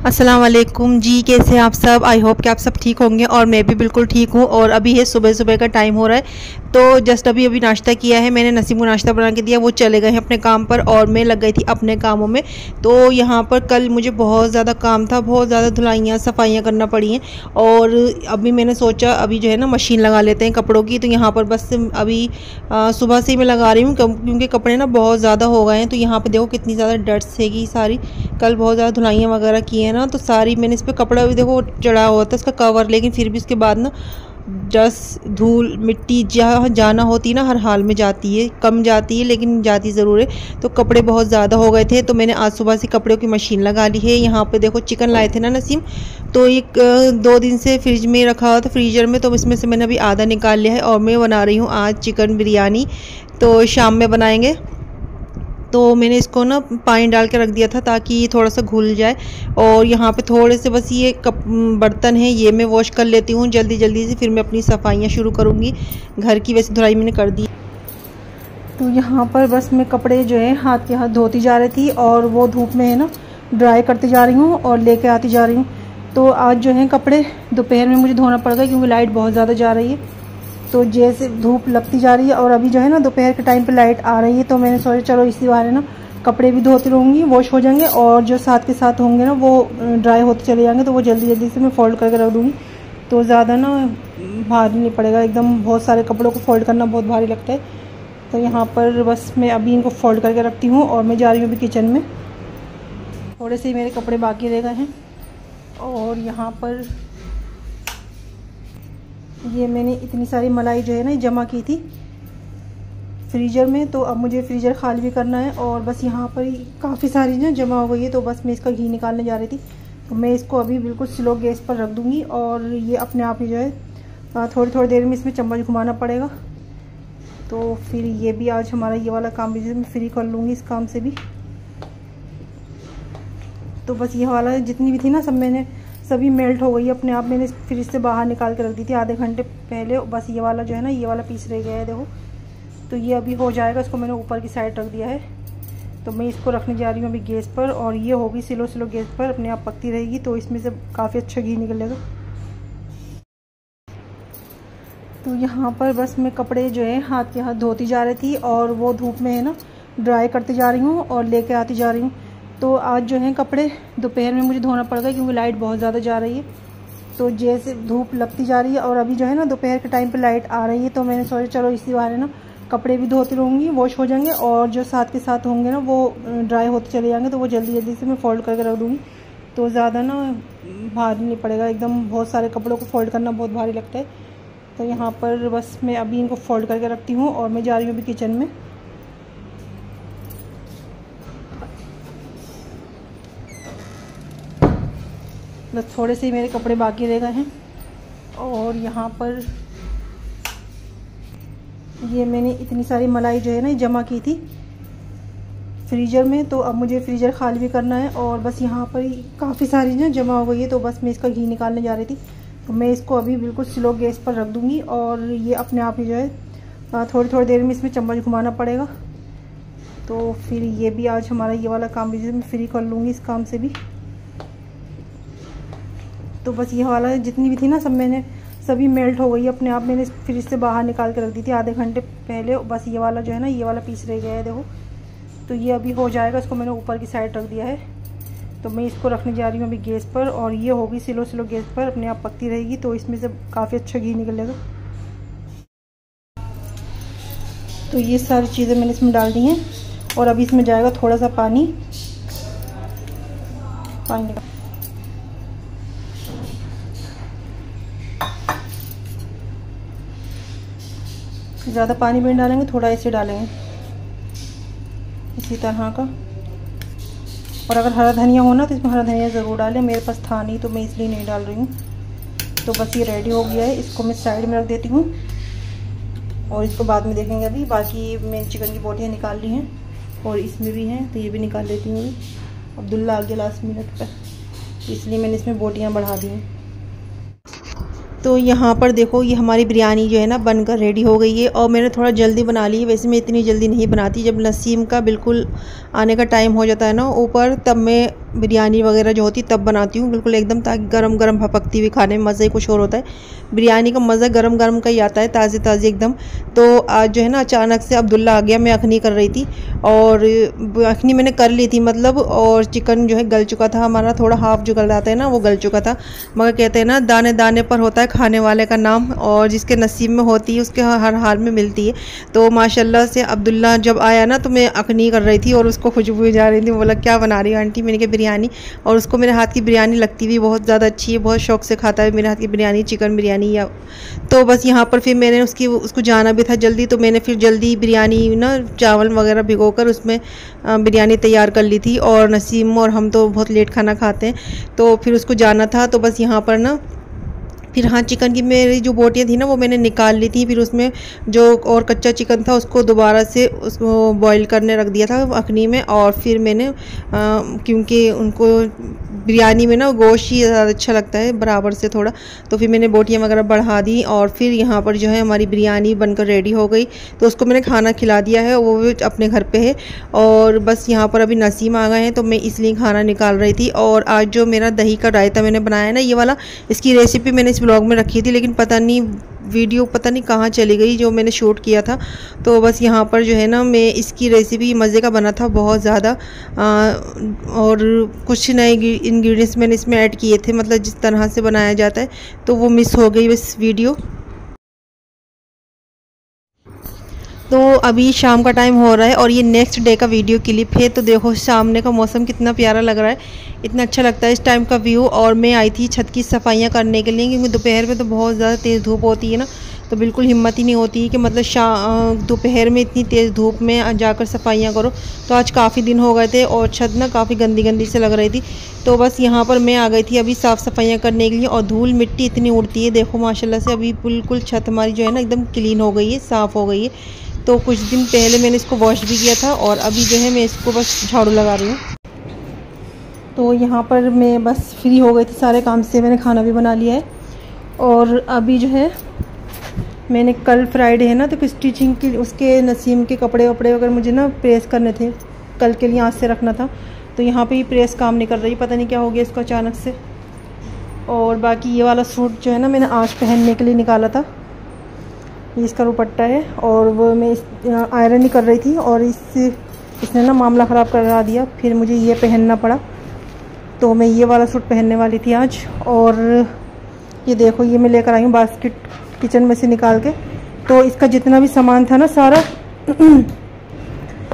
अस्सलाम वालेकुम जी, कैसे हैं आप सब। आई होप कि आप सब ठीक होंगे और मैं भी बिल्कुल ठीक हूँ। और अभी है सुबह सुबह का टाइम हो रहा है, तो जस्ट अभी नाश्ता किया है मैंने। नसीम को नाश्ता बना के दिया, वो चले गए हैं अपने काम पर और मैं लग गई थी अपने कामों में। तो यहाँ पर कल मुझे बहुत ज़्यादा काम था, बहुत ज़्यादा धुलाइयाँ सफाइयाँ करना पड़ी हैं। और अभी मैंने सोचा अभी जो है ना मशीन लगा लेते हैं कपड़ों की। तो यहाँ पर बस अभी सुबह से ही मैं लगा रही हूँ क्योंकि कपड़े ना बहुत ज़्यादा हो गए हैं। तो यहाँ पर देखो कितनी ज़्यादा डस्ट हैगी सारी, कल बहुत ज़्यादा धुलाइयाँ वगैरह की है ना, तो सारी मैंने इस पर कपड़ा भी देखो चढ़ा हुआ था इसका कवर, लेकिन फिर भी उसके बाद ना डस्ट धूल मिट्टी जहाँ जाना होती है ना हर हाल में जाती है, कम जाती है लेकिन जाती ज़रूर है। तो कपड़े बहुत ज़्यादा हो गए थे, तो मैंने आज सुबह से कपड़ों की मशीन लगा ली है। यहाँ पे देखो चिकन लाए थे ना नसीम, तो एक 2 दिन से फ्रिज में रखा हुआ था फ्रीजर में, तो इसमें से मैंने अभी आधा निकाल लिया है और मैं बना रही हूँ आज चिकन बिरयानी। तो शाम में बनाएंगे। तो मैंने इसको ना पानी डाल के रख दिया था ताकि ये थोड़ा सा घुल जाए। और यहाँ पे थोड़े से बस ये बर्तन है, ये मैं वॉश कर लेती हूँ जल्दी जल्दी से, फिर मैं अपनी सफाइयाँ शुरू करूँगी घर की। वैसे धुलाई मैंने कर दी। तो यहाँ पर बस मैं कपड़े जो है हाथ के हाथ धोती जा रही थी और वो धूप में है ना ड्राई करती जा रही हूँ और लेके आती जा रही हूँ। तो आज जो है कपड़े दोपहर में मुझे धोना पड़ गया क्योंकि लाइट बहुत ज़्यादा जा रही है। तो जैसे धूप लगती जा रही है और अभी जो है ना दोपहर के टाइम पे लाइट आ रही है, तो मैंने सोचा चलो इसी बहाने ना कपड़े भी धोती रहूँगी, वॉश हो जाएंगे और जो साथ के साथ होंगे ना वो ड्राई होते चले जाएंगे, तो वो जल्दी जल्दी से मैं फ़ोल्ड करके रख दूँगी। तो ज़्यादा ना भारी नहीं पड़ेगा एकदम, बहुत सारे कपड़ों को फ़ोल्ड करना बहुत भारी लगता है। तो यहाँ पर बस मैं अभी इनको फ़ोल्ड करके रखती हूँ और मैं जा रही हूँ अभी किचन में। थोड़े से मेरे कपड़े बाकी रह गए हैं और यहाँ पर ये मैंने इतनी सारी मलाई जो है ना जमा की थी फ्रीज़र में, तो अब मुझे फ्रीज़र खाली भी करना है। और बस यहाँ पर काफ़ी सारी ना जमा हो गई है, तो बस मैं इसका घी निकालने जा रही थी। तो मैं इसको अभी बिल्कुल स्लो गैस पर रख दूँगी और ये अपने आप ही जो है थोड़ी थोड़ी देर में इसमें चम्मच घुमाना पड़ेगा। तो फिर ये भी आज हमारा ये वाला काम भी मैं फ्री कर लूँगी इस काम से भी। तो बस ये वाला जितनी भी थी ना सब मैंने सभी मेल्ट हो गई अपने आप। मैंने फ्रिज से बाहर निकाल के रख दी थी आधे घंटे पहले। बस ये वाला जो है ना ये वाला पीस रह गया है देखो, तो ये अभी हो जाएगा। इसको मैंने ऊपर की साइड रख दिया है, तो मैं इसको रखने जा रही हूँ अभी गैस पर और ये होगी स्लो स्लो गैस पर अपने आप पकती रहेगी, तो इसमें से काफ़ी अच्छा घी निकलेगा। तो यहाँ पर बस मैं कपड़े जो है हाथ के हाथ धोती जा रही थी और वो धूप में है ना ड्राई करती जा रही हूँ और लेके आती जा रही हूँ। तो आज जो है कपड़े दोपहर में मुझे धोना पड़ गया क्योंकि लाइट बहुत ज़्यादा जा रही है। तो जैसे धूप लगती जा रही है और अभी जो है ना दोपहर के टाइम पे लाइट आ रही है, तो मैंने सोचा चलो इसी बहाने ना कपड़े भी धोती रहूँगी, वॉश हो जाएंगे और जो साथ के साथ होंगे ना वो ड्राई होते चले जाएंगे, तो वो जल्दी जल्दी से मैं फ़ोल्ड करके रख दूँगी। तो ज़्यादा ना भारी नहीं पड़ेगा एकदम, बहुत सारे कपड़ों को फ़ोल्ड करना बहुत भारी लगता है। तो यहाँ पर बस मैं अभी इनको फ़ोल्ड करके रखती हूँ और मैं जा रही हूँ अभी किचन में। बस थोड़े से ही मेरे कपड़े बाकी रह गए हैं और यहाँ पर ये मैंने इतनी सारी मलाई जो है ना जमा की थी फ्रीज़र में, तो अब मुझे फ्रीज़र खाली भी करना है। और बस यहाँ पर काफ़ी सारी ना जमा हो गई है, तो बस मैं इसका घी निकालने जा रही थी। तो मैं इसको अभी बिल्कुल स्लो गैस पर रख दूँगी और ये अपने आप ही जो है थोड़ी थोड़ी देर में इसमें चम्मच घुमाना पड़ेगा। तो फिर ये भी आज हमारा ये वाला काम भी मैं फ्री कर लूँगी इस काम से भी। तो बस ये वाला जितनी भी थी ना सब मैंने सभी मेल्ट हो गई अपने आप। मैंने फ्रिज से बाहर निकाल के रख दी थी आधे घंटे पहले। बस ये वाला जो है ना ये वाला पीस रह गया है देखो, तो ये अभी हो जाएगा। इसको मैंने ऊपर की साइड रख दिया है, तो मैं इसको रखने जा रही हूँ अभी गैस पर और ये होगी स्लो स्लो गैस पर अपने आप पकती रहेगी, तो इसमें से काफ़ी अच्छा घी निकलेगा। तो ये सारी चीज़ें मैंने इसमें डाल दी हैं और अभी इसमें जाएगा थोड़ा सा पानी निकाल। ज़्यादा पानी भी नहीं डालेंगे, थोड़ा ऐसे डालेंगे इसी तरह का। और अगर हरा धनिया हो ना तो इसमें हरा धनिया ज़रूर डालें, मेरे पास था नहीं तो मैं इसलिए नहीं डाल रही हूँ। तो बस ये रेडी हो गया है, इसको मैं साइड में रख देती हूँ और इसको बाद में देखेंगे। अभी बाकी मैंने चिकन की बोटियाँ निकाल ली हैं और इसमें भी हैं, तो ये भी निकाल लेती हूँ। अब्दुल्ला आ गया लास्ट मिनट पर, इसलिए मैंने इसमें बोटियाँ बढ़ा दी हैं। तो यहाँ पर देखो ये हमारी बिरयानी जो है ना बनकर रेडी हो गई है और मैंने थोड़ा जल्दी बना ली है। वैसे मैं इतनी जल्दी नहीं बनाती, जब नसीम का बिल्कुल आने का टाइम हो जाता है ना ऊपर, तब मैं बिरयानी वगैरह जो होती तब बनाती हूँ बिल्कुल एकदम, ताकि गरम गरम भपकती हुई खाने में मज़ा ही कुछ और होता है। बिरयानी का मज़ा गरम गरम का ही आता है, ताज़ी ताज़ी एकदम। तो आज जो है ना अचानक से अब्दुल्ला आ गया, मैं अखनी कर रही थी और अखनी मैंने कर ली थी मतलब, और चिकन जो है गल चुका था हमारा, थोड़ा हाफ जो गल जाता है ना वो गल चुका था। मगर कहते हैं ना दाने दाने पर होता है खाने वाले का नाम, और जिसके नसीब में होती है उसके हर हाल में मिलती है। तो माशाल्लाह से अब्दुल्ला जब आया ना तो मैं अखनी कर रही थी और उसको खुशबू जा रही थी। बोला क्या बना रही हो आंटी? मैंने कहा बिरयानी। और उसको मेरे हाथ की बिरयानी लगती भी बहुत ज़्यादा अच्छी है, बहुत शौक़ से खाता है मेरे हाथ की बिरयानी, चिकन बिरयानी या। तो बस यहाँ पर फिर मैंने उसको जाना भी था जल्दी, तो मैंने फिर जल्दी बिरयानी ना चावल वगैरह भिगोकर उसमें बिरयानी तैयार कर ली थी। और नसीम और हम तो बहुत लेट खाना खाते हैं, तो फिर उसको जाना था। तो बस यहाँ पर ना फिर हाँ, चिकन की मेरी जो बोटियाँ थी ना वो मैंने निकाल ली थी। फिर उसमें जो और कच्चा चिकन था उसको दोबारा से उसको बॉईल करने रख दिया था अखनी में। और फिर मैंने क्योंकि उनको बिरयानी में ना गोश्त ही ज़्यादा अच्छा लगता है बराबर से थोड़ा, तो फिर मैंने बोटियाँ वगैरह बढ़ा दी। और फिर यहाँ पर जो है हमारी बिरयानी बनकर रेडी हो गई, तो उसको मैंने खाना खिला दिया है, वो भी अपने घर पे है। और बस यहाँ पर अभी नसीम आ गए हैं तो मैं इसलिए खाना निकाल रही थी। और आज जो मेरा दही का रायता मैंने बनाया ना ये वाला, इसकी रेसिपी मैंने इस ब्लॉग में रखी थी, लेकिन पता नहीं वीडियो पता नहीं कहाँ चली गई जो मैंने शूट किया था। तो बस यहाँ पर जो है ना मैं इसकी रेसिपी मज़े का बना था बहुत ज़्यादा, और कुछ नए इंग्रेडिएंट्स मैंने इसमें ऐड किए थे, मतलब जिस तरह से बनाया जाता है, तो वो मिस हो गई बस वीडियो। तो अभी शाम का टाइम हो रहा है और ये नेक्स्ट डे का वीडियो क्लिप है। तो देखो सामने का मौसम कितना प्यारा लग रहा है, इतना अच्छा लगता है इस टाइम का व्यू। और मैं आई थी छत की सफाइयाँ करने के लिए, क्योंकि दोपहर में तो बहुत ज़्यादा तेज़ धूप होती है ना, तो बिल्कुल हिम्मत ही नहीं होती है कि मतलब दोपहर में इतनी तेज़ धूप में जाकर सफाइयाँ करो। तो आज काफ़ी दिन हो गए थे और छत ना काफ़ी गंदी गंदी से लग रही थी। तो बस यहाँ पर मैं आ गई थी अभी साफ़ सफाइयाँ करने के लिए, और धूल मिट्टी इतनी उड़ती है देखो माशाल्लाह से। अभी बिल्कुल छत हमारी जो है ना एकदम क्लीन हो गई है, साफ़ हो गई है। तो कुछ दिन पहले मैंने इसको वॉश भी किया था और अभी जो है मैं इसको बस झाड़ू लगा रही हूँ। तो यहाँ पर मैं बस फ्री हो गई थी सारे काम से, मैंने खाना भी बना लिया है। और अभी जो है मैंने कल फ्राइडे है ना, तो स्टिचिंग की उसके नसीम के कपड़े वपड़े अगर मुझे ना प्रेस करने थे, कल के लिए आज से रखना था। तो यहाँ पे ही प्रेस काम नहीं कर रही, पता नहीं क्या हो गया इसको अचानक से। और बाकी ये वाला सूट जो है ना मैंने आज पहनने के लिए निकाला था, ये इसका दुपट्टा है। और वो मैं आयरन ही कर रही थी और इसने ना मामला ख़राब करा दिया, फिर मुझे ये पहनना पड़ा। तो मैं ये वाला सूट पहनने वाली थी आज। और ये देखो ये मैं लेकर आई हूँ बास्केट किचन में से निकाल के। तो इसका जितना भी सामान था ना सारा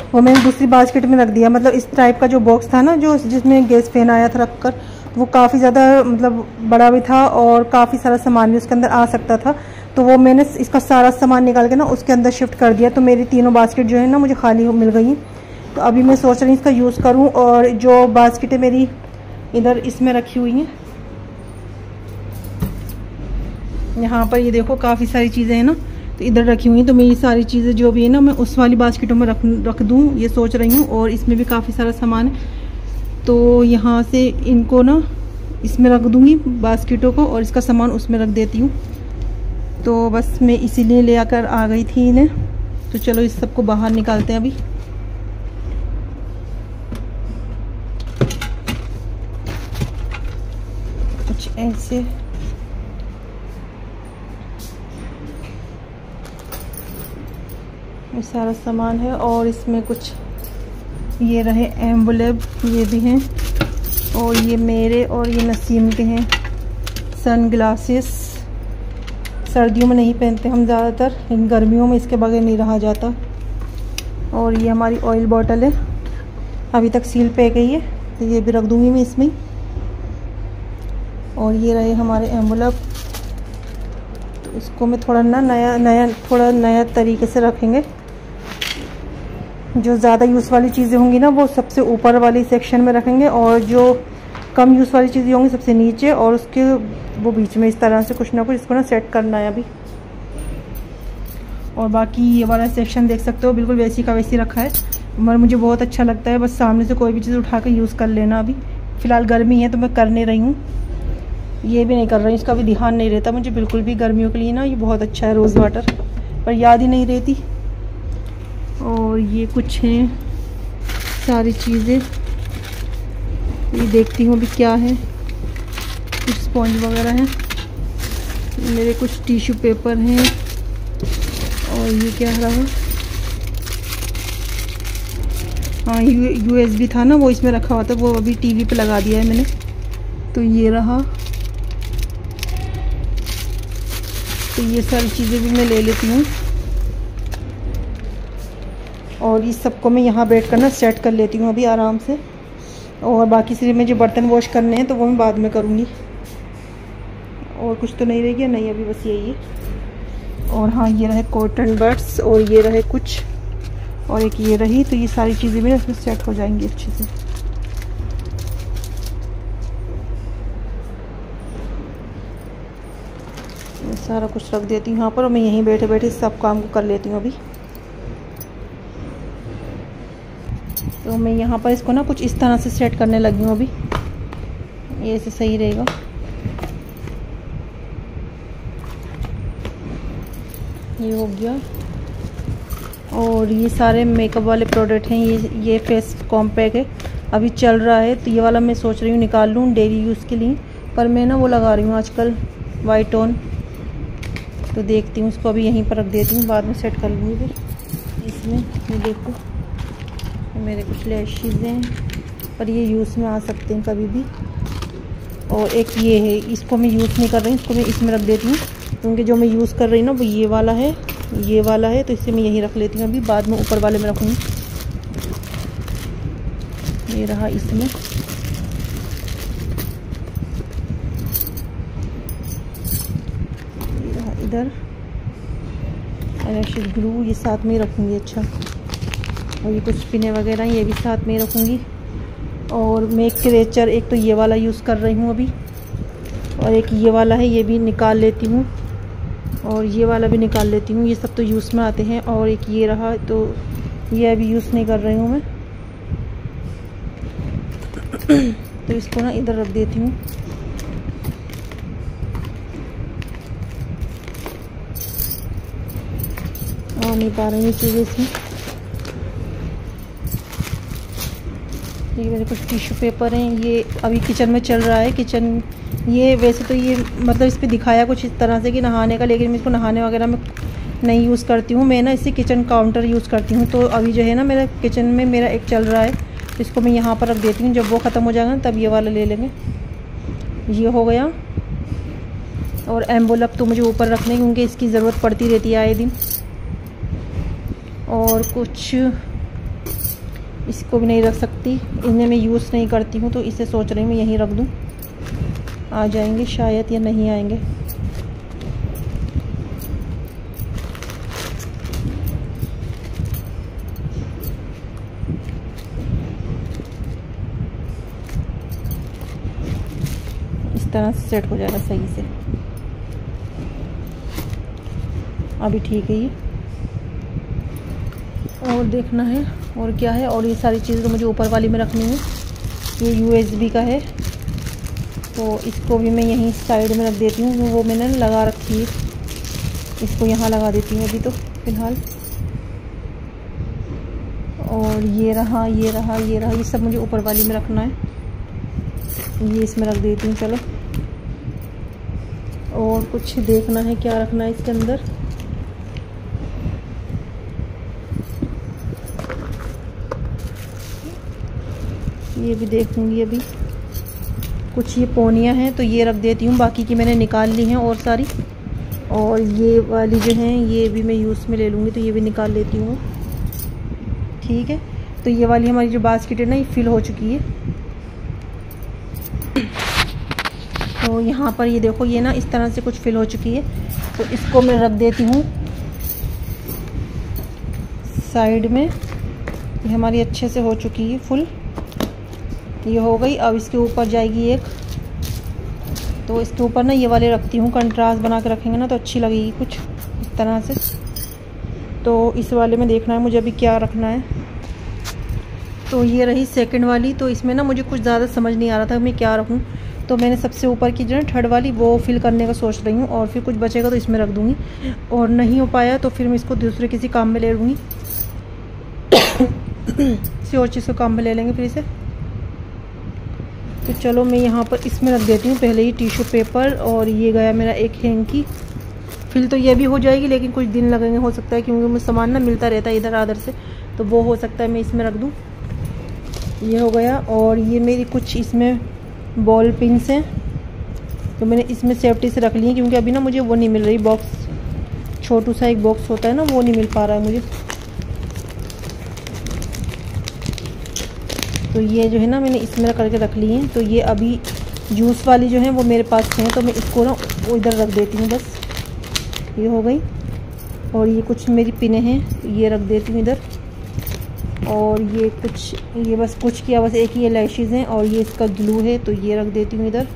वो मैंने दूसरी बास्केट में रख दिया। मतलब इस टाइप का जो बॉक्स था ना जो जिसमें गैस फैन आया था रख कर, वो काफ़ी ज़्यादा मतलब बड़ा भी था और काफ़ी सारा सामान भी उसके अंदर आ सकता था। तो वो मैंने इसका सारा सामान निकाल के ना उसके अंदर शिफ्ट कर दिया। तो मेरी तीनों बास्केट जो है ना मुझे खाली मिल गई। तो अभी मैं सोच रही हूँ इसका यूज़ करूँ। और जो बास्केटें मेरी इधर इसमें रखी हुई हैं, यहाँ पर ये देखो काफ़ी सारी चीज़ें हैं ना, तो इधर रखी हुई हैं। तो मैं ये सारी चीज़ें जो भी है ना मैं उस वाली बास्केटों में रख दूँ ये सोच रही हूँ। और इसमें भी काफ़ी सारा सामान है, तो यहाँ से इनको ना इसमें रख दूँगी बास्केटों को, और इसका सामान उसमें रख देती हूँ। तो बस मैं इसीलिए ले आकर आ गई थी इन्हें। तो चलो इस सबको बाहर निकालते हैं अभी। कुछ ऐसे ये सारा सामान है। और इसमें कुछ ये रहे एम्बुलेब, ये भी हैं। और ये मेरे और ये नसीम के हैं सन ग्लासेस। सर्दियों में नहीं पहनते हम ज़्यादातर, इन गर्मियों में इसके बगैर नहीं रहा जाता। और ये हमारी ऑयल बॉटल है, अभी तक सील पे गई है, तो ये भी रख दूँगी मैं इसमें। और ये रहे हमारे एम्बुलेब, तो इसको मैं थोड़ा ना नया तरीके से रखेंगे। जो ज़्यादा यूज़ वाली चीज़ें होंगी ना वो सबसे ऊपर वाली सेक्शन में रखेंगे, और जो कम यूज़ वाली चीज़ें होंगी सबसे नीचे, और उसके वो बीच में इस तरह से कुछ ना कुछ इसको ना सेट करना है अभी। और बाकी ये वाला सेक्शन देख सकते हो बिल्कुल वैसी का वैसी रखा है, मगर मुझे बहुत अच्छा लगता है। बस सामने से कोई भी चीज़ उठा कर यूज़ कर लेना। अभी फ़िलहाल गर्मी है तो मैं कर नहीं रही हूँ। ये भी नहीं कर रही, इसका भी ध्यान नहीं रहता मुझे बिल्कुल भी। गर्मियों के लिए ना ये बहुत अच्छा है रोज़ वाटर, पर याद ही नहीं रहती। और ये कुछ हैं सारी चीज़ें, ये देखती हूँ अभी क्या है। कुछ स्पॉन्ज वगैरह हैं, मेरे कुछ टिश्यू पेपर हैं। और ये क्या रहा, हाँ USB था ना वो इसमें रखा हुआ था, वो अभी टीवी पे लगा दिया है मैंने। तो ये रहा, तो ये सारी चीज़ें भी मैं ले लेती हूँ। और इस सबको मैं यहाँ बैठ कर ना सेट कर लेती हूँ अभी आराम से। और बाकी सिर्फ मुझे बर्तन वॉश करने हैं तो वो मैं बाद में करूँगी। और कुछ तो नहीं रह गया, नहीं अभी बस यही है। और हाँ ये रहे कॉटन बड्स, और ये रहे कुछ, और एक ये रही। तो ये सारी चीज़ें मेरे इसमें सेट हो जाएंगी अच्छे से। मैं सारा कुछ रख देती हूँ यहाँ पर, और मैं यहीं बैठे बैठे सब काम को कर लेती हूँ अभी। तो मैं यहाँ पर इसको ना कुछ इस तरह से सेट करने लगी हूँ अभी, ये से सही रहेगा। ये हो गया। और ये सारे मेकअप वाले प्रोडक्ट हैं, ये फेस कॉम्पैक्ट है, अभी चल रहा है। तो ये वाला मैं सोच रही हूँ निकाल लूँ डेली यूज़ के लिए, पर मैं ना वो लगा रही हूँ आजकल वाइट टोन। तो देखती हूँ उसको अभी यहीं पर रख देती हूँ, बाद में सेट कर लूँगी फिर। इसमें ये देखो मेरे कुछ लैशेज़ हैं, पर ये यूज़ में आ सकते हैं कभी भी। और एक ये है, इसको मैं यूज़ नहीं कर रही, इसको मैं इसमें रख देती हूँ, क्योंकि जो मैं यूज़ कर रही हूँ ना वो ये वाला है, ये वाला है। तो इसे मैं यहीं रख लेती हूँ अभी, बाद में ऊपर वाले में रखूँगी। ये रहा इसमें। ये रहा इधर लैशेज़ ग्लू, ये साथ में ही रखूँगी। अच्छा, और ये कुछ पिने वगैरह ये भी साथ में ही रखूँगी। और मेक क्रेचर एक तो ये वाला यूज़ कर रही हूँ अभी, और एक ये वाला है, ये भी निकाल लेती हूँ। और ये वाला भी निकाल लेती हूँ, ये सब तो यूज़ में आते हैं। और एक ये रहा, तो ये अभी यूज़ नहीं कर रही हूँ मैं। तो इसको ना इधर रख देती हूँ। और नहीं पा रही चीज़ें इसमें। ये मेरे कुछ टिश्यू पेपर हैं, ये अभी किचन में चल रहा है। किचन ये वैसे तो ये मतलब इस पे दिखाया कुछ इस तरह से कि नहाने का, लेकिन मैं इसको नहाने वगैरह में नहीं यूज़ करती हूँ। मैं ना इसे किचन काउंटर यूज़ करती हूँ। तो अभी जो है ना मेरा किचन में मेरा एक चल रहा है, इसको मैं यहाँ पर रख देती हूँ। जब वो ख़त्म हो जाएगा तब ये वाला ले लेंगे। ये हो गया। और एम्बुलप तो मुझे ऊपर रखने, क्योंकि इसकी ज़रूरत पड़ती रहती है आए दिन। और कुछ इसको भी नहीं रख सकती, इन्हें मैं यूज़ नहीं करती हूँ, तो इसे सोच रही हूँ मैं यहीं रख दूँ। आ जाएंगे शायद या नहीं आएंगे। इस तरह से सेट हो जाएगा सही से। अभी ठीक है ये। और देखना है और क्या है। और ये सारी चीज़ें तो मुझे ऊपर वाली में रखनी है। ये USB का है, तो इसको भी मैं यहीं साइड में रख देती हूँ। वो मैंने लगा रखी है, इसको यहाँ लगा देती हूँ अभी तो फ़िलहाल। और ये रहा, ये रहा, ये रहा, ये सब मुझे ऊपर वाली में रखना है। ये इसमें रख देती हूँ। चलो, और कुछ देखना है क्या रखना है इसके अंदर। ये भी देखूँगी अभी। कुछ ये पोनियाँ हैं तो ये रख देती हूँ, बाकी की मैंने निकाल ली हैं और सारी। और ये वाली जो हैं ये भी मैं यूज़ में ले लूँगी, तो ये भी निकाल लेती हूँ। ठीक है, तो ये वाली हमारी जो बास्केट है ना ये फिल हो चुकी है। तो यहाँ पर ये देखो, ये ना इस तरह से कुछ फिल हो चुकी है। तो इसको मैं रख देती हूँ साइड में। ये हमारी अच्छे से हो चुकी है फुल, ये हो गई। अब इसके ऊपर जाएगी एक, तो इसके ऊपर ना ये वाले रखती हूँ, कंट्रास्ट बना के रखेंगे ना तो अच्छी लगेगी कुछ इस तरह से। तो इस वाले में देखना है मुझे अभी क्या रखना है। तो ये रही सेकंड वाली। तो इसमें ना मुझे कुछ ज़्यादा समझ नहीं आ रहा था मैं क्या रखूँ, तो मैंने सबसे ऊपर की जो है थर्ड वाली वो फिल करने का सोच रही हूँ, और फिर कुछ बचेगा तो इसमें रख दूँगी, और नहीं हो पाया तो फिर मैं इसको दूसरे किसी काम में ले लूँगी। किसी और चीज़ को काम में ले लेंगे फिर इसे। तो चलो मैं यहाँ पर इसमें रख देती हूँ पहले ही टिश्यू पेपर, और ये गया मेरा एक हैंकी। फिल तो ये भी हो जाएगी लेकिन कुछ दिन लगेंगे हो सकता है, क्योंकि मुझे सामान ना मिलता रहता है इधर आधर से, तो वो हो सकता है मैं इसमें रख दूँ। ये हो गया। और ये मेरी कुछ इसमें बॉल पिन्स हैं तो मैंने इसमें सेफ्टी से रख ली है, क्योंकि अभी ना मुझे वो नहीं मिल रही बॉक्स, छोटू सा एक बॉक्स होता है ना, वो नहीं मिल पा रहा है मुझे। तो ये जो है ना मैंने इसमें करके रख ली है। तो ये अभी जूस वाली जो है वो मेरे पास हैं, तो मैं इसको ना वो इधर रख देती हूँ बस। ये हो गई। और ये कुछ मेरी पिने हैं ये रख देती हूँ इधर। और ये कुछ, ये बस कुछ किया, बस एक ये लैशेज़ हैं, और ये इसका ग्लू है तो ये रख देती हूँ इधर।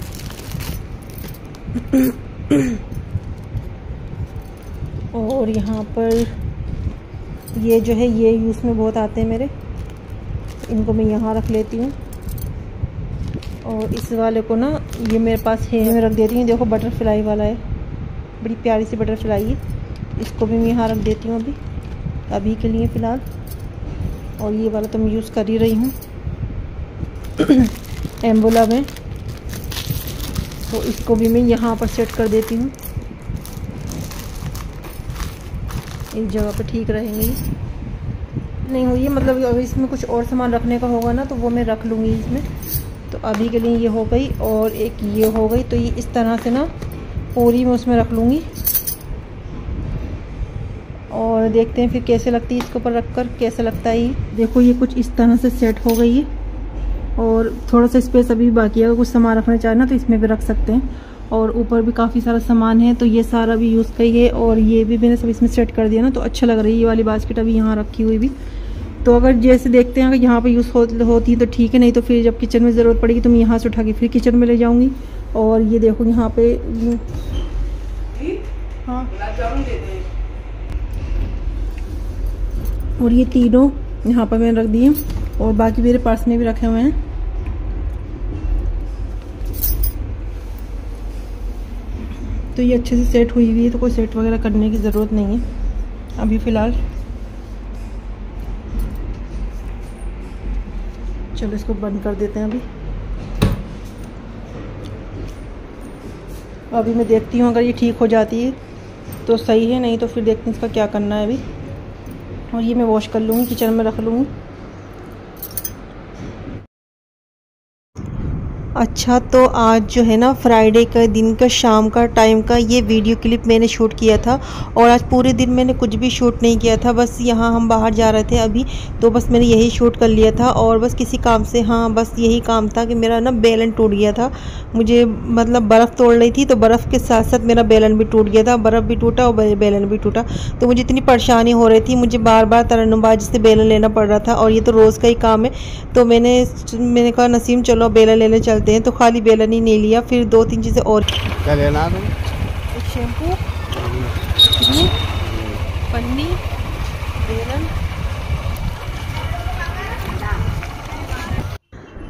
और यहाँ पर ये जो है ये यूज़ में बहुत आते हैं मेरे, इनको मैं यहाँ रख लेती हूँ। और इस वाले को ना ये मेरे पास है, मैं रख देती हूँ। देखो बटरफ्लाई वाला है, बड़ी प्यारी सी बटरफ्लाई है, इसको भी मैं यहाँ रख देती हूँ अभी के लिए फ़िलहाल। और ये वाला तो मैं यूज़ कर ही रही हूँ एम्बुला में, तो इसको भी मैं यहाँ पर सेट कर देती हूँ एक जगह पर, ठीक रहेंगे। नहीं हुई मतलब अभी इसमें कुछ और सामान रखने का होगा ना तो वो मैं रख लूँगी इसमें। तो अभी के लिए ये हो गई, और एक ये हो गई। तो ये इस तरह से ना पूरी मैं उसमें रख लूँगी, और देखते हैं फिर कैसे लगती है इसके ऊपर रख कर, कैसे लगता है ये। देखो ये कुछ इस तरह से सेट हो गई है, और थोड़ा सा स्पेस अभी बाकी है, अगर कुछ सामान रखना चाहे ना तो इसमें भी रख सकते हैं। और ऊपर भी काफ़ी सारा सामान है, तो ये सारा भी यूज़ करी है, और ये भी मैंने सब इसमें सेट कर दिया ना, तो अच्छा लग रही है। ये वाली बास्केट अभी यहाँ रखी हुई भी, तो अगर जैसे देखते हैं अगर यहाँ पे यूज़ होती है तो ठीक है, नहीं तो फिर जब किचन में ज़रूरत पड़ेगी तो मैं यहाँ से उठा के फिर किचन में ले जाऊँगी। और ये देखो यहाँ पे हाँ, और ये तीनों यहाँ पर मैंने रख दिए, और बाकी मेरे पर्स में भी रखे हुए हैं। तो ये अच्छे से सेट हुई हुई है, तो कोई सेट वगैरह करने की ज़रूरत नहीं है अभी फ़िलहाल। चलो इसको बंद कर देते हैं अभी मैं देखती हूँ अगर ये ठीक हो जाती है तो सही है, नहीं तो फिर देखते हैं इसका क्या करना है अभी। और ये मैं वॉश कर लूँगी, किचन में रख लूँगी। अच्छा, तो आज जो है ना फ्राइडे का दिन का शाम का टाइम का ये वीडियो क्लिप मैंने शूट किया था, और आज पूरे दिन मैंने कुछ भी शूट नहीं किया था। बस यहाँ हम बाहर जा रहे थे अभी, तो बस मैंने यही शूट कर लिया था, और बस किसी काम से, हाँ बस यही काम था कि मेरा ना बेलन टूट गया था। मुझे मतलब बर्फ़ तोड़ रही थी, तो बर्फ़ के साथ साथ मेरा बेलन भी टूट गया था, बर्फ़ भी टूटा और बेलन भी टूटा। तो मुझे इतनी परेशानी हो रही थी, मुझे बार बार तरन्नुमबाजी से बेलन लेना पड़ रहा था, और ये तो रोज़ का ही काम है। तो मैंने कहा नसीम चलो बेलन लेने चलते हैं, तो खाली बेलन ही नहीं लिया, फिर 2-3 चीज़ें और। क्या लेना है? एक शैम्पू, पन्नी, बेलन।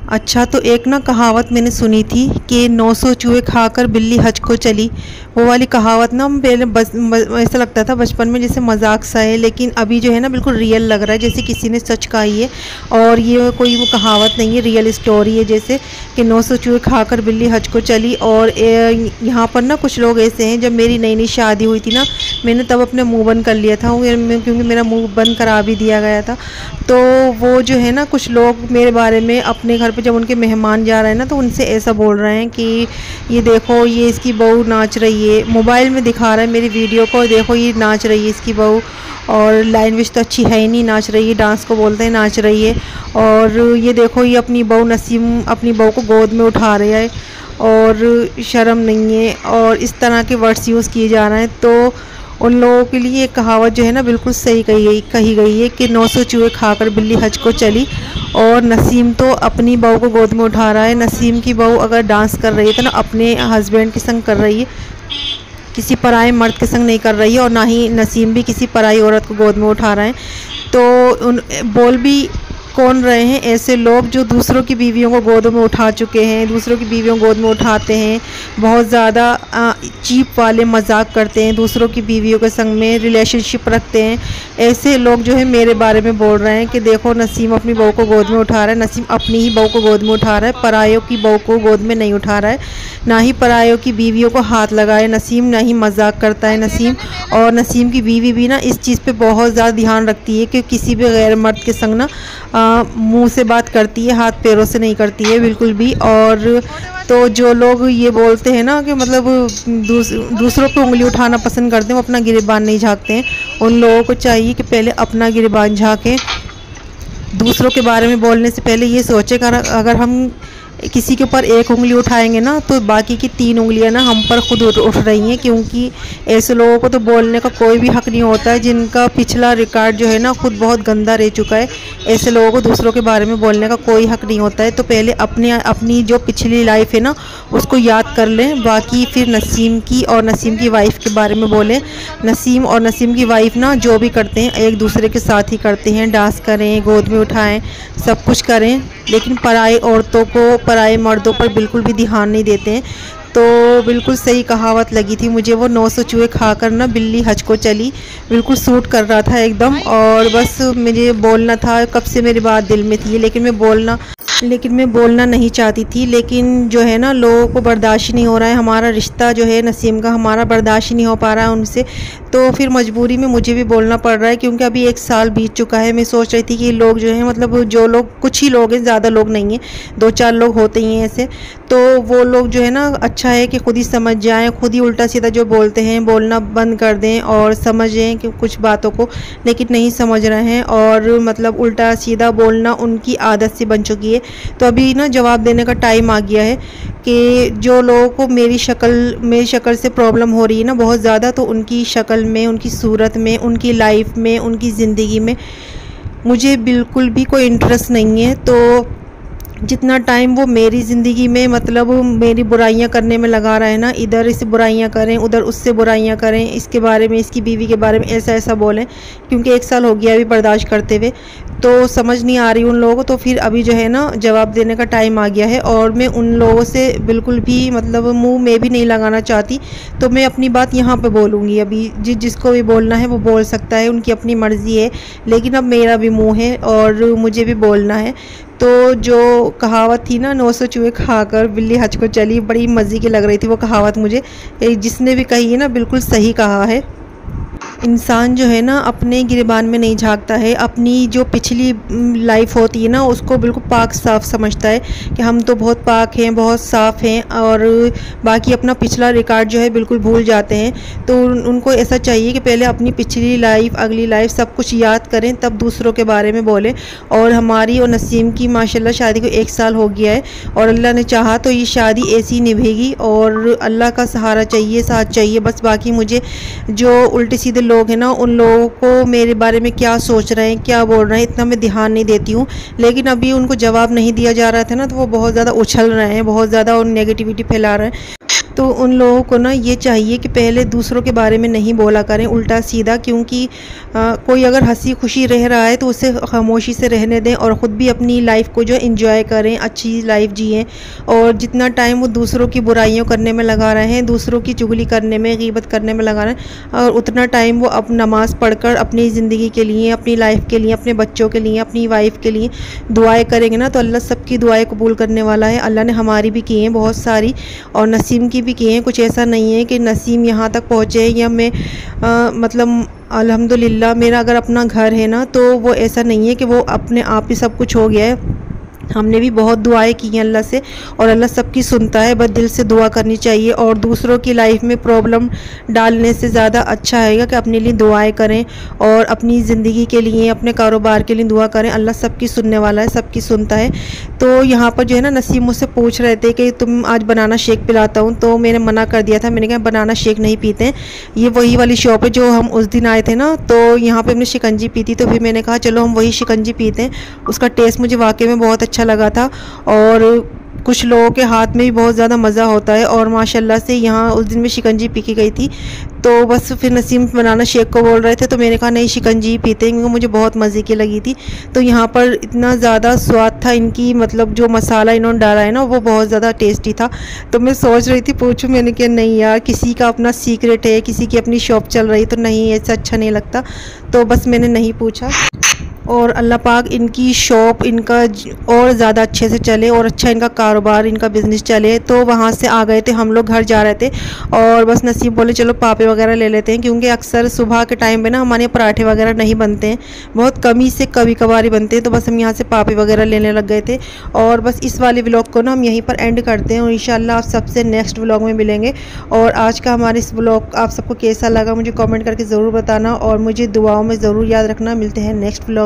अच्छा, तो एक ना कहावत मैंने सुनी थी कि 900 चूहे खाकर बिल्ली हज को चली। वो वाली कहावत ना पहले ऐसा लगता था बचपन में जैसे मजाक सा है, लेकिन अभी जो है ना बिल्कुल रियल लग रहा है, जैसे किसी ने सच कही है। और ये कोई वो कहावत नहीं है, रियल स्टोरी है, जैसे कि 900 चूहे खाकर बिल्ली हज को चली। और यहाँ पर ना कुछ लोग ऐसे हैं, जब मेरी नई नई शादी हुई थी ना, मैंने तब अपने मुँह बंद कर लिया था, क्योंकि मेरा मुँह बंद करा भी दिया गया था। तो वो जो है ना कुछ लोग मेरे बारे में अपने घर पे जब उनके मेहमान जा रहे हैं ना, तो उनसे ऐसा बोल रहे हैं कि ये देखो ये इसकी बहू नाच रही है, मोबाइल में दिखा रहा है मेरी वीडियो को, देखो ये नाच रही है इसकी बहू, और लैंग्वेज तो अच्छी है ही नहीं, नाच रही है, डांस को बोलते हैं नाच रही है। और ये देखो ये अपनी बहू नसीम अपनी बहू को गोद में उठा रहा है, और शर्म नहीं है, और इस तरह के वर्ड्स यूज़ किए जा रहे हैं। तो उन लोगों के लिए एक कहावत जो है ना बिल्कुल सही कही गई है कि 900 चूहे खाकर बिल्ली हज को चली। और नसीम तो अपनी बहू को गोद में उठा रहा है। नसीम की बहू अगर डांस कर रही है तो ना अपने हस्बैंड के संग कर रही है, किसी पराए मर्द के संग नहीं कर रही है, और ना ही नसीम भी किसी पराई औरत को गोद में उठा रहा है। तो बोल भी कौन रहे हैं ऐसे लोग जो दूसरों की बीवियों को गोद में उठा चुके हैं, दूसरों की बीवियों को गोद में उठाते हैं, बहुत ज़्यादा चीप वाले मजाक करते हैं, दूसरों की बीवियों के संग में रिलेशनशिप रखते हैं। ऐसे लोग जो है मेरे बारे में बोल रहे हैं कि देखो नसीम अपनी बहू को गोद में उठा रहा है, नसीम अपनी ही बहू को गोद में उठा रहा है, परायों की बहू को गोद में नहीं उठा रहा है, ना ही परायों की बीवियों को हाथ लगाए नसीम, ना ही मजाक करता है नसीम। और नसीम की बीवी भी ना इस चीज़ पे बहुत ज़्यादा ध्यान रखती है कि किसी भी गैर मर्द के संग ना मुंह से बात करती है, हाथ पैरों से नहीं करती है बिल्कुल भी। और तो जो लोग ये बोलते हैं ना कि मतलब दूसरों पे उंगली उठाना पसंद करते हैं, वो अपना गिरेबान नहीं झांकते हैं। उन लोगों को चाहिए कि पहले अपना गिरेबान झांकें, दूसरों के बारे में बोलने से पहले ये सोचें कि अगर हम किसी के ऊपर एक उंगली उठाएंगे ना तो बाकी की 3 उंगलियां ना हम पर खुद उठ रही हैं, क्योंकि ऐसे लोगों को तो बोलने का कोई भी हक नहीं होता है जिनका पिछला रिकॉर्ड जो है ना खुद बहुत गंदा रह चुका है। ऐसे लोगों को दूसरों के बारे में बोलने का कोई हक नहीं होता है। तो पहले अपनी जो पिछली लाइफ है ना उसको याद कर लें, बाकी फिर नसीम की और नसीम की वाइफ के बारे में बोलें। नसीम और नसीम की वाइफ ना जो भी करते हैं एक दूसरे के साथ ही करते हैं, डांस करें, गोद में उठाएं, सब कुछ करें, लेकिन पराई औरतों को, पराए मर्दों पर बिल्कुल भी ध्यान नहीं देते हैं। तो बिल्कुल सही कहावत लगी थी मुझे, वो 900 चूहे खाकर ना बिल्ली हज को चली, बिल्कुल सूट कर रहा था एकदम। और बस मुझे बोलना था, कब से मेरी बात दिल में थी, लेकिन मैं बोलना नहीं चाहती थी, लेकिन जो है ना लोगों को बर्दाश्त नहीं हो रहा है, हमारा रिश्ता जो है नसीम का हमारा बर्दाश्त नहीं हो पा रहा है उनसे। तो फिर मजबूरी में मुझे भी बोलना पड़ रहा है, क्योंकि अभी 1 साल बीत चुका है। मैं सोच रही थी कि लोग जो है मतलब जो लोग, कुछ ही लोग हैं, ज़्यादा लोग नहीं हैं, 2-4 लोग होते ही हैं ऐसे, तो वो लोग जो है ना अच्छा है कि खुद ही समझ जाएं, खुद ही उल्टा सीधा जो बोलते हैं बोलना बंद कर दें और समझें कि कुछ बातों को, लेकिन नहीं समझ रहे हैं और मतलब उल्टा सीधा बोलना उनकी आदत सी बन चुकी है। तो अभी ना जवाब देने का टाइम आ गया है कि जो लोगों को मेरी शक्ल से प्रॉब्लम हो रही है ना बहुत ज़्यादा, तो उनकी शक्ल में, उनकी सूरत में, उनकी लाइफ में, उनकी ज़िंदगी में मुझे बिल्कुल भी कोई इंटरेस्ट नहीं है। तो जितना टाइम वो मेरी ज़िंदगी में मतलब मेरी बुराइयां करने में लगा रहा है ना, इधर इससे बुराइयां करें, उधर उससे बुराइयां करें, इसके बारे में, इसकी बीवी के बारे में ऐसा ऐसा बोलें, क्योंकि 1 साल हो गया अभी बर्दाश्त करते हुए, तो समझ नहीं आ रही उन लोगों को। तो फिर अभी जो है ना जवाब देने का टाइम आ गया है और मैं उन लोगों से बिल्कुल भी मतलब मुँह में भी नहीं लगाना चाहती। तो मैं अपनी बात यहाँ पर बोलूँगी, अभी जिसको भी बोलना है वो बोल सकता है, उनकी अपनी मर्ज़ी है, लेकिन अब मेरा भी मुँह है और मुझे भी बोलना है। तो जो कहावत थी ना 900 चूहे खाकर बिल्ली हज को चली, बड़ी मज़े की लग रही थी वो कहावत मुझे। जिसने भी कही है ना बिल्कुल सही कहा है। इंसान जो है ना अपने गिरेबान में नहीं झांकता है, अपनी जो पिछली लाइफ होती है ना उसको बिल्कुल पाक साफ समझता है कि हम तो बहुत पाक हैं, बहुत साफ़ हैं, और बाकी अपना पिछला रिकॉर्ड जो है बिल्कुल भूल जाते हैं। तो उनको ऐसा चाहिए कि पहले अपनी पिछली लाइफ, अगली लाइफ सब कुछ याद करें, तब दूसरों के बारे में बोलें। और हमारी और नसीम की माशाल्लाह शादी को 1 साल हो गया है और अल्लाह ने चाहा तो ये शादी ऐसी निभेगी और अल्लाह का सहारा चाहिए, साथ चाहिए बस। बाकी मुझे जो उल्टे सीधे लोग हैं ना उन लोगों को मेरे बारे में क्या सोच रहे हैं, क्या बोल रहे हैं, इतना मैं ध्यान नहीं देती हूँ। लेकिन अभी उनको जवाब नहीं दिया जा रहा था ना, तो वो बहुत ज़्यादा उछल रहे हैं, बहुत ज़्यादा और नेगेटिविटी फैला रहे हैं। तो उन लोगों को ना ये चाहिए कि पहले दूसरों के बारे में नहीं बोला करें उल्टा सीधा, क्योंकि कोई अगर हंसी खुशी रह रहा है तो उसे खामोशी से रहने दें और ख़ुद भी अपनी लाइफ को जो एंजॉय करें, अच्छी लाइफ जिएं। और जितना टाइम वो दूसरों की बुराइयों करने में लगा रहे हैं, दूसरों की चुगली करने में, गीबत करने में लगा रहे हैं, और उतना टाइम वो अब नमाज़ पढ़कर अपनी ज़िंदगी के लिए, अपनी लाइफ के लिए, अपने बच्चों के लिए, अपनी वाइफ के लिए दुआएँ करेंगे ना, तो अल्लाह सबकी दुआएँ कबूल करने वाला है। अल्लाह ने हमारी भी की हैं बहुत सारी, और नसीम की भी किए हैं। कुछ ऐसा नहीं है कि नसीम यहाँ तक पहुँचे या मैं मतलब अल्हम्दुलिल्लाह मेरा अगर अपना घर है ना, तो वो ऐसा नहीं है कि वो अपने आप ही सब कुछ हो गया है। हमने भी बहुत दुआएं की हैं अल्लाह से, और अल्लाह सबकी सुनता है, बस दिल से दुआ करनी चाहिए। और दूसरों की लाइफ में प्रॉब्लम डालने से ज़्यादा अच्छा है कि अपने लिए दुआएं करें और अपनी ज़िंदगी के लिए, अपने कारोबार के लिए दुआ करें। अल्लाह सबकी सुनने वाला है, सबकी सुनता है। तो यहाँ पर जो है ना नसीम मुझसे पूछ रहे थे कि तुम आज बनाना शेक पिलाता हूँ, तो मैंने मना कर दिया था। मैंने कहा बनाना शेक नहीं पीते हैं, ये वही वाली शॉप है जो हम उस दिन आए थे ना, तो यहाँ पर हमने शिकंजी पी थी। तो फिर मैंने कहा चलो हम वही शिकंजी पीते हैं। उसका टेस्ट मुझे वाकई में बहुत अच्छा लगा था, और कुछ लोगों के हाथ में भी बहुत ज़्यादा मज़ा होता है। और माशाल्लाह से यहाँ उस दिन में शिकंजी पी के गई थी, तो बस फिर नसीम बनाना शेक को बोल रहे थे, तो मैंने कहा नहीं शिकंजी पीते हैं, क्योंकि मुझे बहुत मज़े की लगी थी। तो यहाँ पर इतना ज़्यादा स्वाद था इनकी, मतलब जो मसाला इन्होंने डाला है ना वो बहुत ज़्यादा टेस्टी था। तो मैं सोच रही थी पूछूं, मैंने कहा नहीं यार, किसी का अपना सीक्रेट है, किसी की अपनी शॉप चल रही, तो नहीं ऐसा अच्छा नहीं लगता, तो बस मैंने नहीं पूछा। और अल्लाह पाक इनकी शॉप इनका और ज़्यादा अच्छे से चले और अच्छा इनका कारोबार इनका बिज़नेस चले। तो वहाँ से आ गए थे हम लोग, घर जा रहे थे और बस नसीब बोले चलो पापे वगैरह ले लेते हैं, क्योंकि अक्सर सुबह के टाइम पे ना हमारे यहाँ पराठे वगैरह नहीं बनते हैं, बहुत कमी से कभी कभार ही बनते हैं। तो बस हम यहाँ से पापे वगैरह लेने लग गए थे। और बस इस वाले व्लॉग को ना हम यहीं पर एंड करते हैं और इंशाल्लाह आप सबसे नेक्स्ट व्लॉग में मिलेंगे। और आज का हमारे इस व्लॉग आप सबको कैसा लगा मुझे कॉमेंट करके ज़रूर बताना और मुझे दुआओं में ज़रूर याद रखना। मिलते हैं नेक्स्ट व्लॉग।